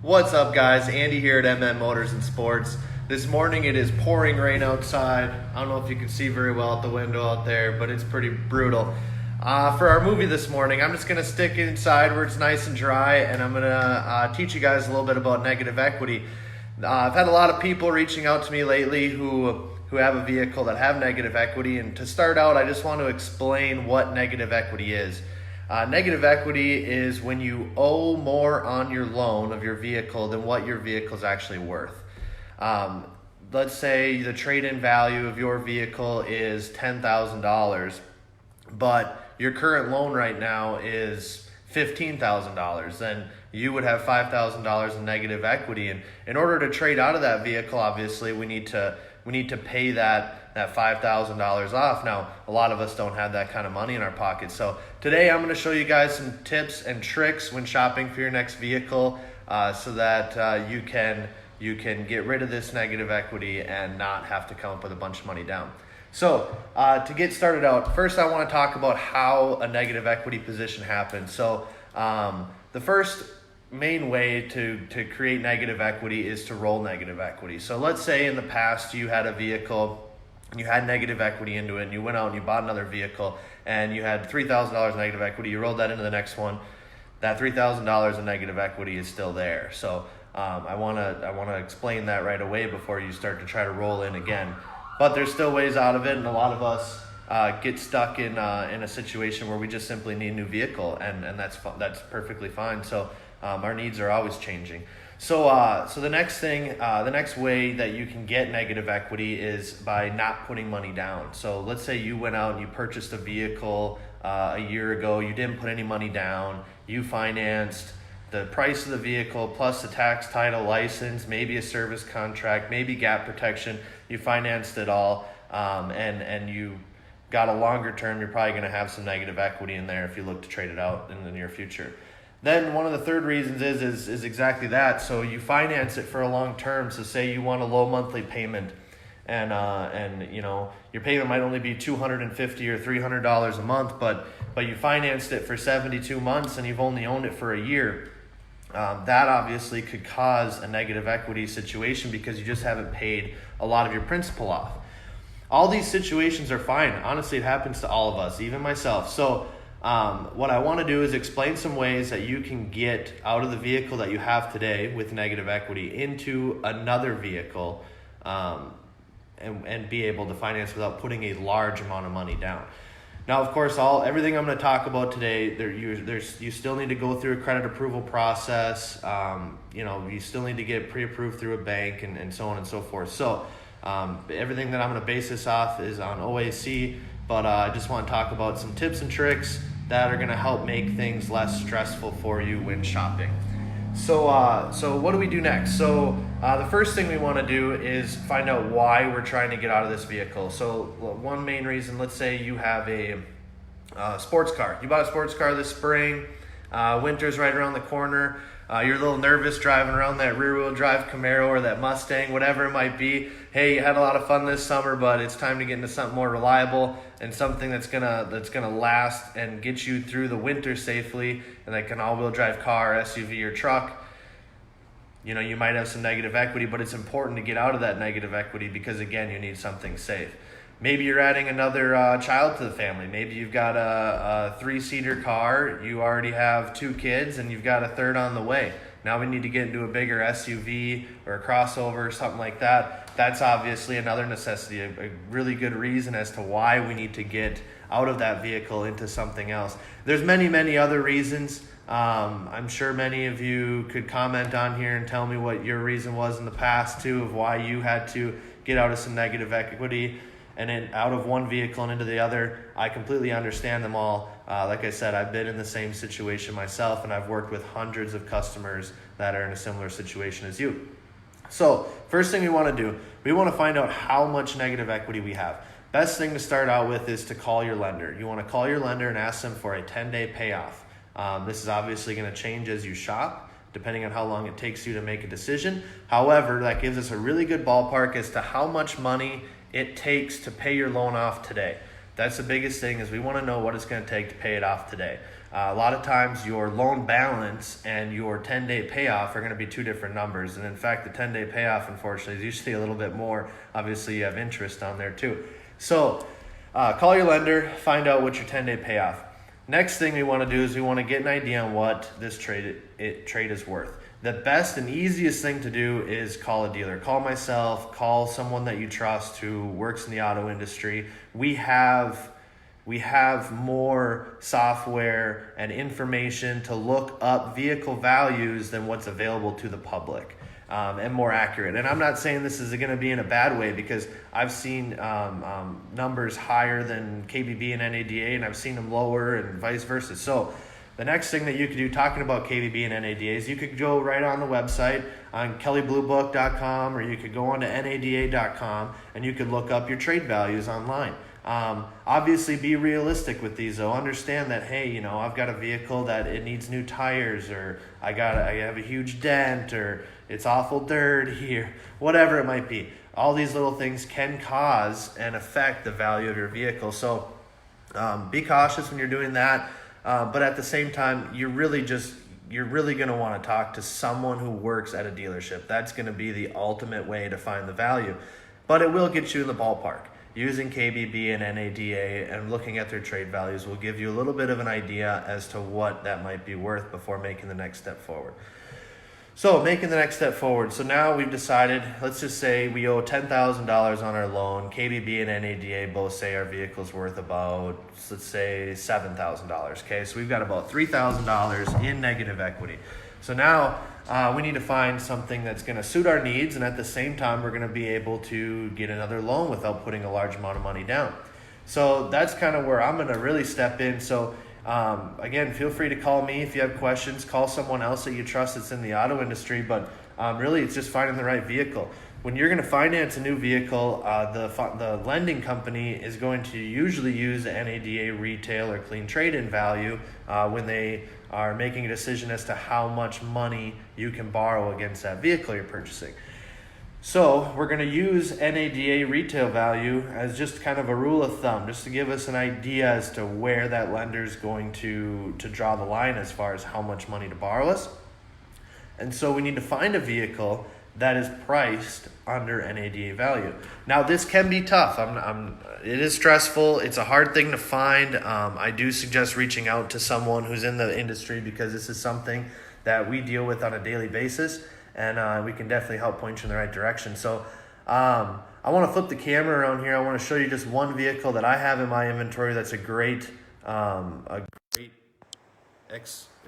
What's up, guys? Andy here at MN Motors and Sports. This morning it is pouring rain outside. I don't know if you can see very well out the window out there, but it's pretty brutal. For our movie this morning, I'm just going to stick inside where it's nice and dry, and I'm going to teach you guys a little bit about negative equity. I've had a lot of people reaching out to me lately who have a vehicle that have negative equity, and to start out, I just want to explain what negative equity is. Negative equity is when you owe more on your loan of your vehicle than what your vehicle is actually worth. Let's say the trade-in value of your vehicle is $10,000, but your current loan right now is $15,000. Then you would have $5,000 in negative equity. And in order to trade out of that vehicle, obviously, we need to pay that $5,000 off. Now, a lot of us don't have that kind of money in our pocket. So today I'm going to show you guys some tips and tricks when shopping for your next vehicle, so that you can get rid of this negative equity and not have to come up with a bunch of money down. So to get started out, first I want to talk about how a negative equity position happens. So the first main way to create negative equity is to roll negative equity. So let's say in the past you had a vehicle and you had negative equity into it, and you went out and you bought another vehicle and you had $3,000 negative equity. You rolled that into the next one. That $3,000 in negative equity is still there. So I want to explain that right away before you start to try to roll in again. But there's still ways out of it, and a lot of us get stuck in a situation where we just simply need a new vehicle, and that's perfectly fine. So our needs are always changing. So the next way that you can get negative equity is by not putting money down. So let's say you went out and you purchased a vehicle a year ago. You didn't put any money down. You financed the price of the vehicle plus the tax, title, license, maybe a service contract, maybe gap protection. You financed it all, and you got a longer term. You're probably going to have some negative equity in there if you look to trade it out in the near future. Then one of the third reasons is exactly that. So you finance it for a long term. So say you want a low monthly payment, and you know your payment might only be $250 or $300 a month, but you financed it for 72 months and you've only owned it for a year. That obviously could cause a negative equity situation because you just haven't paid a lot of your principal off. All these situations are fine. Honestly, it happens to all of us, even myself. So what I want to do is explain some ways that you can get out of the vehicle that you have today with negative equity into another vehicle, and be able to finance without putting a large amount of money down. Now, of course, everything I'm going to talk about today, you still need to go through a credit approval process. You still need to get pre-approved through a bank and so on and so forth. So everything that I'm going to base this off is on OAC, but I just want to talk about some tips and tricks that are going to help make things less stressful for you when shopping. So what do we do next? So the first thing we want to do is find out why we're trying to get out of this vehicle. So one main reason, let's say you have a sports car. You bought a sports car this spring. Winter's right around the corner. You're a little nervous driving around that rear-wheel drive Camaro or that Mustang, whatever it might be. Hey, you had a lot of fun this summer, but it's time to get into something more reliable and something that's gonna last and get you through the winter safely, and like an all-wheel drive car, SUV, or truck. You know, you might have some negative equity, but it's important to get out of that negative equity because, again, you need something safe. Maybe you're adding another child to the family. Maybe you've got a three-seater car. You already have 2 kids, and you've got a third on the way. Now we need to get into a bigger SUV or a crossover or something like that. That's obviously another necessity, a really good reason as to why we need to get out of that vehicle into something else. There's many, many other reasons. I'm sure many of you could comment on here and tell me what your reason was in the past, too, of why you had to get out of some negative equity and then out of one vehicle and into the other. I completely understand them all. Like I said, I've been in the same situation myself, and I've worked with hundreds of customers that are in a similar situation as you. So first thing we want to do, we want to find out how much negative equity we have. Best thing to start out with is to call your lender. You want to call your lender and ask them for a 10-day payoff. This is obviously going to change as you shop, depending on how long it takes you to make a decision. However, that gives us a really good ballpark as to how much money it takes to pay your loan off today. That's the biggest thing, is we want to know what it's going to take to pay it off today. A lot of times your loan balance and your 10-day payoff are going to be two different numbers. And in fact, the 10-day payoff, unfortunately, is usually a little bit more. Obviously, you have interest on there too. So call your lender, find out what your 10-day payoff. Next thing we want to do is we want to get an idea on what this trade is worth. The best and easiest thing to do is call a dealer. Call myself, call someone that you trust who works in the auto industry. We have more software and information to look up vehicle values than what's available to the public, and more accurate. And I'm not saying this is going to be in a bad way, because I've seen numbers higher than KBB and NADA, and I've seen them lower and vice versa. So the next thing that you could do, talking about KBB and NADA, is you could go right on the website on kellybluebook.com, or you could go on to NADA.com, and you could look up your trade values online. Obviously be realistic with these though. Understand that, hey, you know, I've got a vehicle that it needs new tires, or I have a huge dent, or it's awful dirt here, whatever it might be. All these little things can cause and affect the value of your vehicle. So be cautious when you're doing that. But at the same time, you're really going to want to talk to someone who works at a dealership. That's going to be the ultimate way to find the value. But it will get you in the ballpark. Using KBB and NADA and looking at their trade values will give you a little bit of an idea as to what that might be worth before making the next step forward. So making the next step forward. So now we've decided, let's just say we owe $10,000 on our loan. KBB and NADA both say our vehicle's worth about, let's say, $7,000. Okay, so we've got about $3,000 in negative equity. So now we need to find something that's going to suit our needs, and at the same time we're going to be able to get another loan without putting a large amount of money down. So that's kind of where I'm going to really step in. So again, feel free to call me if you have questions. Call someone else that you trust that's in the auto industry, but really it's just finding the right vehicle. When you're going to finance a new vehicle, the lending company is going to usually use the NADA retail or clean trade-in value when they are making a decision as to how much money you can borrow against that vehicle you're purchasing. So we're going to use NADA retail value as just kind of a rule of thumb, just to give us an idea as to where that lender is going to draw the line as far as how much money to borrow us. And so we need to find a vehicle that is priced under NADA value. Now this can be tough. It is stressful. It's a hard thing to find. I do suggest reaching out to someone who's in the industry, because this is something that we deal with on a daily basis, and we can definitely help point you in the right direction. So I want to flip the camera around here. I want to show you just one vehicle that I have in my inventory that's a great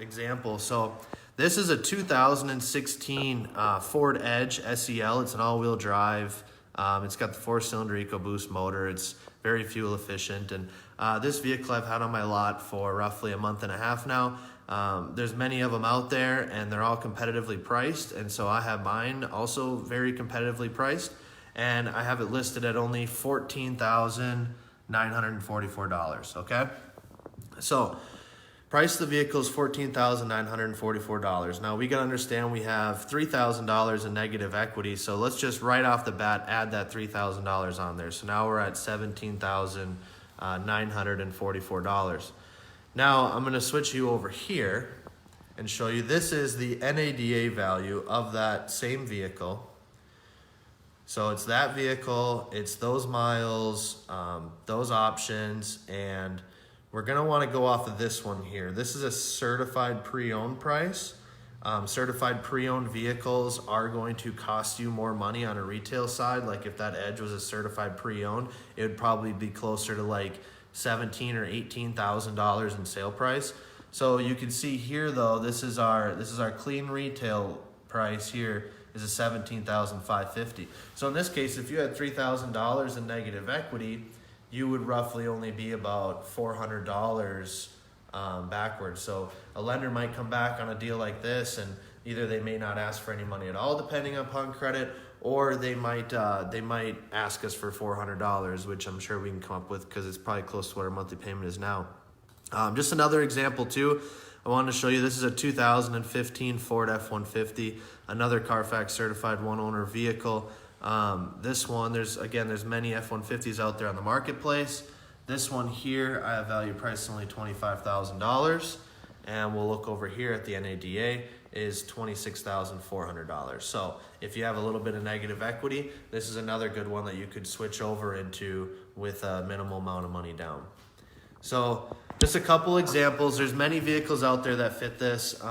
example. So this is a 2016 Ford Edge SEL. It's an all-wheel drive. It's got the 4-cylinder EcoBoost motor. It's very fuel efficient. And this vehicle I've had on my lot for roughly a month and a half now. There's many of them out there, and they're all competitively priced. And so I have mine also very competitively priced. And I have it listed at only $14,944, okay? So price of the vehicle is $14,944. Now we got to understand we have $3,000 in negative equity. So let's just right off the bat add that $3,000 on there. So now we're at $17,944. Now I'm going to switch you over here and show you, this is the NADA value of that same vehicle. So it's that vehicle, it's those miles, those options, and we're going to want to go off of this one here. This is a certified pre-owned price. Certified pre-owned vehicles are going to cost you more money on a retail side. Like if that Edge was a certified pre-owned, it would probably be closer to like $17,000 or $18,000 in sale price. So you can see here though, this is our clean retail price here is a $17,550. So in this case, if you had $3,000 in negative equity, you would roughly only be about $400 backwards. So a lender might come back on a deal like this, and either they may not ask for any money at all depending upon credit, or they might ask us for $400, which I'm sure we can come up with because it's probably close to what our monthly payment is now. Just another example too, I wanted to show you, this is a 2015 Ford F-150, another Carfax certified one-owner vehicle. This one, there's many F-150s out there on the marketplace. This one here, I have value priced only $25,000. and we'll look over here at the NADA, is $26,400. So if you have a little bit of negative equity, this is another good one that you could switch over into with a minimal amount of money down. So just a couple examples. There's many vehicles out there that fit this.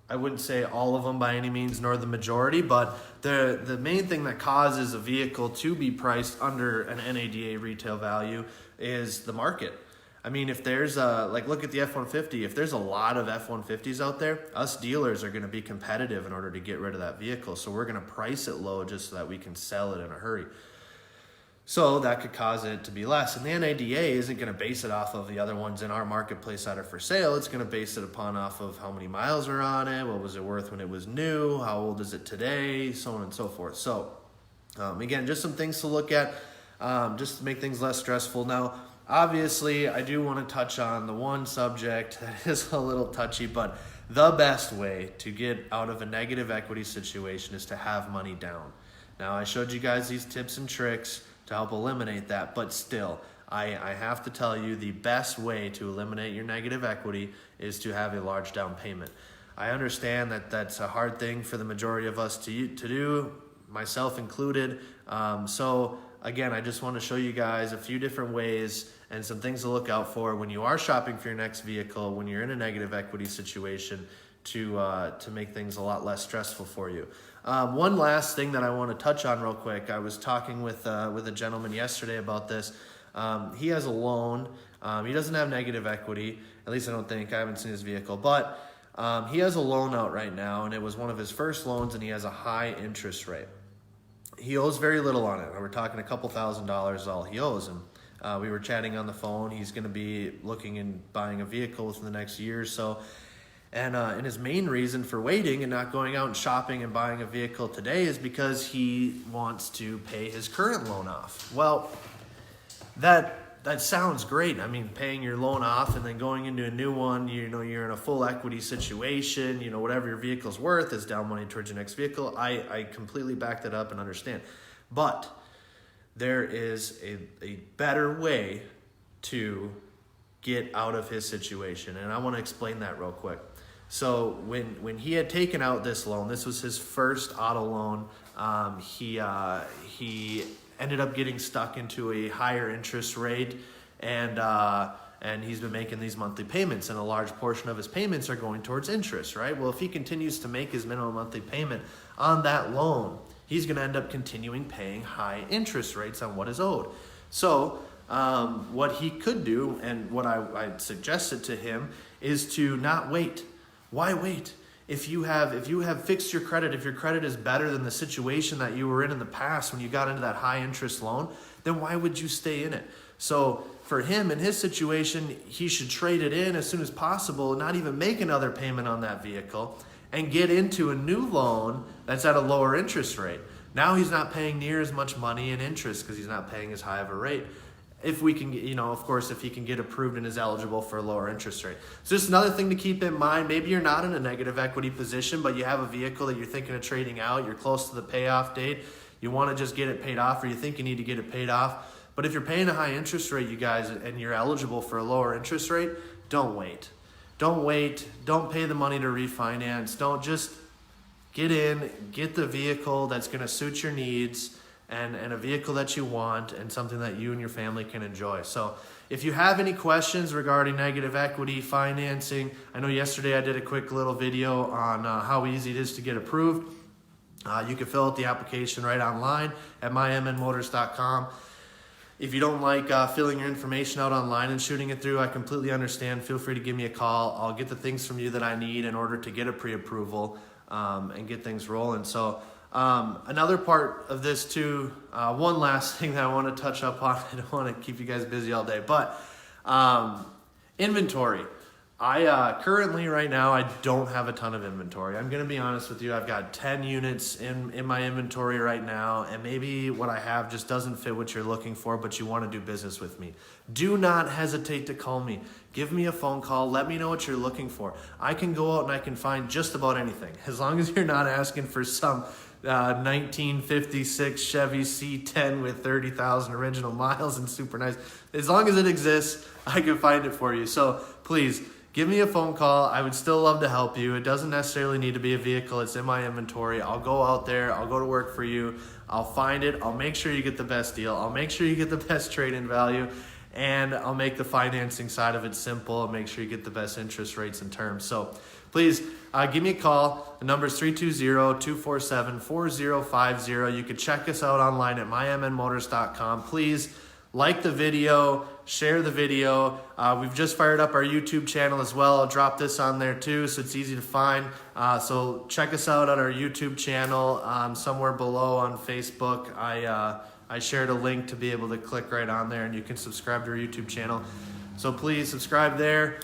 I wouldn't say all of them by any means, nor the majority, but the main thing that causes a vehicle to be priced under an NADA retail value is the market. I mean, if there's look at the F-150, if there's a lot of F-150s out there, us dealers are going to be competitive in order to get rid of that vehicle. So we're going to price it low just so that we can sell it in a hurry. So that could cause it to be less. And the NADA isn't going to base it off of the other ones in our marketplace that are for sale. It's going to base it off of how many miles are on it, what was it worth when it was new, how old is it today, so on and so forth. So again, just some things to look at just to make things less stressful. Now, obviously, I do want to touch on the one subject that is a little touchy, but the best way to get out of a negative equity situation is to have money down. Now, I showed you guys these tips and tricks to help eliminate that, but still, I have to tell you the best way to eliminate your negative equity is to have a large down payment. I understand that that's a hard thing for the majority of us to do, myself included. So again, I just want to show you guys a few different ways and some things to look out for when you are shopping for your next vehicle, when you're in a negative equity situation, to make things a lot less stressful for you. One last thing that I want to touch on real quick. I was talking with a gentleman yesterday about this. He has a loan. He doesn't have negative equity. At least I don't think. I haven't seen his vehicle. But he has a loan out right now, and it was one of his first loans, and he has a high interest rate. He owes very little on it. We're talking a couple $1,000 is all he owes him. We were chatting on the phone. He's going to be looking and buying a vehicle within the next year or so. And his main reason for waiting and not going out and shopping and buying a vehicle today is because he wants to pay his current loan off. Well, that sounds great. I mean, paying your loan off and then going into a new one, you're in a full equity situation, whatever your vehicle's worth is down money towards your next vehicle. I completely back that up and understand. But there is a better way to get out of his situation, and I want to explain that real quick. So when he had taken out this loan, this was his first auto loan, he ended up getting stuck into a higher interest rate, and he's been making these monthly payments, and a large portion of his payments are going towards interest, right? Well, if he continues to make his minimum monthly payment on that loan, he's going to end up continuing paying high interest rates on what is owed. So what he could do, and what I suggested to him, is to not wait. Why wait? If you have fixed your credit, if your credit is better than the situation that you were in the past when you got into that high interest loan, then why would you stay in it? So for him, in his situation, he should trade it in as soon as possible, not even make another payment on that vehicle, and get into a new loan that's at a lower interest rate. Now he's not paying near as much money in interest because he's not paying as high of a rate. If we can, of course, if he can get approved and is eligible for a lower interest rate. So just another thing to keep in mind, maybe you're not in a negative equity position, but you have a vehicle that you're thinking of trading out, you're close to the payoff date, you want to just get it paid off, or you think you need to get it paid off. But if you're paying a high interest rate, you guys, and you're eligible for a lower interest rate, don't wait. Don't wait. Don't pay the money to refinance. Don't just get in, get the vehicle that's going to suit your needs, and a vehicle that you want, and something that you and your family can enjoy. So if you have any questions regarding negative equity financing, I know yesterday I did a quick little video on how easy it is to get approved. You can fill out the application right online at mymnmotors.com. If you don't like filling your information out online and shooting it through, I completely understand. Feel free to give me a call. I'll get the things from you that I need in order to get a pre-approval and get things rolling. So another part of this too, one last thing that I want to touch up on. I don't want to keep you guys busy all day, but inventory. I currently right now, I don't have a ton of inventory. I'm going to be honest with you. I've got 10 units in my inventory right now, and maybe what I have just doesn't fit what you're looking for, but you want to do business with me. Do not hesitate to call me. Give me a phone call. Let me know what you're looking for. I can go out and I can find just about anything, as long as you're not asking for some 1956 Chevy C10 with 30,000 original miles and super nice. As long as it exists, I can find it for you. So please, give me a phone call. I would still love to help you. It doesn't necessarily need to be a vehicle. It's in my inventory. I'll go out there. I'll go to work for you. I'll find it. I'll make sure you get the best deal. I'll make sure you get the best trade-in value. And I'll make the financing side of it simple and make sure you get the best interest rates and terms. So please give me a call. The number is 320-247-4050. You can check us out online at mymnmotors.com. Please like the video, share the video. We've just fired up our YouTube channel as well. I'll drop this on there too, so it's easy to find. So check us out on our YouTube channel. Somewhere below on Facebook, I shared a link to be able to click right on there, and you can subscribe to our YouTube channel. So please subscribe there.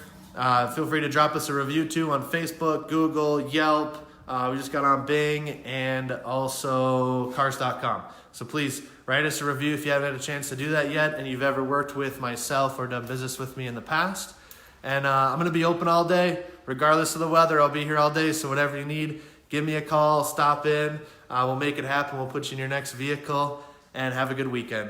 Feel free to drop us a review too on Facebook, Google, Yelp. We just got on Bing and also Cars.com. So please write us a review if you haven't had a chance to do that yet and you've ever worked with myself or done business with me in the past. And I'm going to be open all day. Regardless of the weather, I'll be here all day. So whatever you need, give me a call, stop in. We'll make it happen. We'll put you in your next vehicle. And have a good weekend.